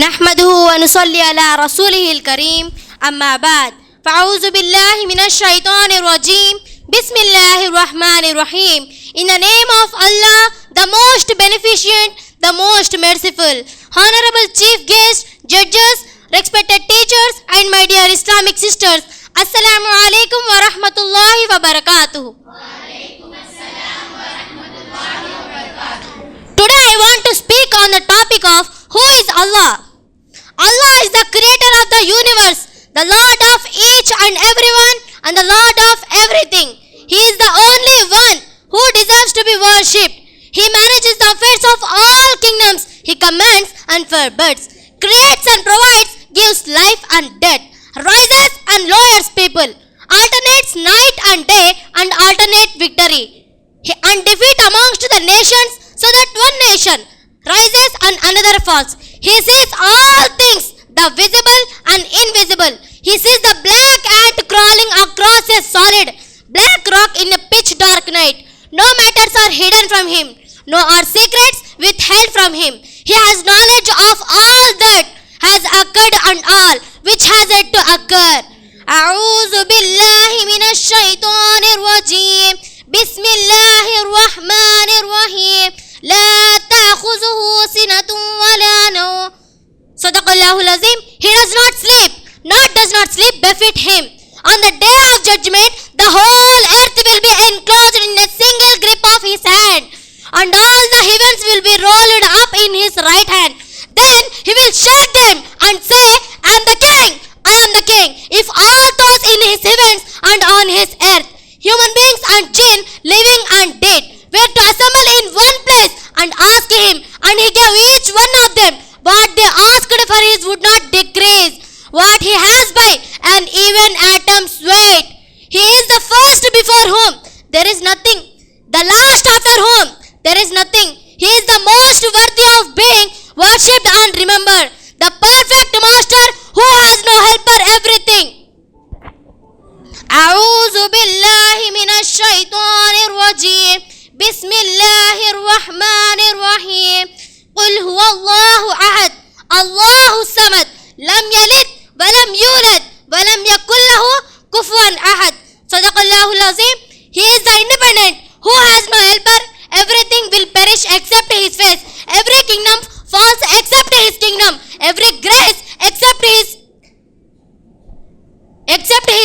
नहमदुहु व नुसल्ली अला रसूलिहिल करीम अम्मा बाद फ़अऊज़ु बिल्लाहि मिनश शैतानिर रजीम बिस्मिल्लाहिर रहमानिर रहीम In the name of Allah, the most beneficent, the most merciful. Honorable chief guests, judges, respected teachers and my dear Islamic sisters, Assalamu alaikum wa rahmatullahi wa barakatuh. Today I want to speak on the topic of who is Allah. Allah is the creator of the universe, the Lord of each and everyone and the Lord of everything. He is the only one who deserves to be worshipped. He manages the affairs of all kingdoms. He commands and forbids, creates and provides, gives life and death, rises and lowers people, alternates night and day and alternate victory and defeat amongst the nations, so that one nation rises and another falls. He sees all things, the visible and invisible. He sees the black ant crawling across a solid black rock in a pitch dark night. No matters are hidden from him, nor are secrets withheld from him. He has knowledge of all that has occurred and all which has yet to occur. أعوذ بالله من الشيطان الرجيم بسم الله الرحمن الرحيم لا تأخذه سنة ولا نوم صدق الله العظيم. He does not sleep, nor does not sleep befit him. On the day of judgment, the whole earth will be enclosed in a single grip of his hand, and all the heavens will be rolled up in his right hand. Then he will shake them and say, I am the king, I am the king. If all those in his heavens and on his earth, human beings and jinn, living and dead, were to assemble in one place and ask him, and he gave each one of them what they asked for, his would not decrease what he has by an even atom's weight. He is the first before whom there is nothing, the last after whom there is nothing. He is the most worthy of being worshipped and remembered, the perfect master who has no helper everything. أعوذ بالله من الشيطان الرجيم بسم الله الرحمن الرحيم قل هو الله أحد الله الصمد لم يلد ولم يولد ولم يكن له كفوا أحد صدق الله العظيم. He is the independent who has no helper. Everything will perish except his face. Every kingdom falls except his kingdom. Every grace except his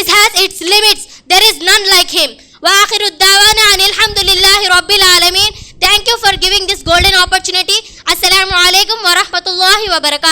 has its limits. There is none like him. وآخر الدعوانا أن الحمد لله رب العالمين. Thank you for giving this golden opportunity. Assalamu alaikum wa rahmatullahi wa barakatuh.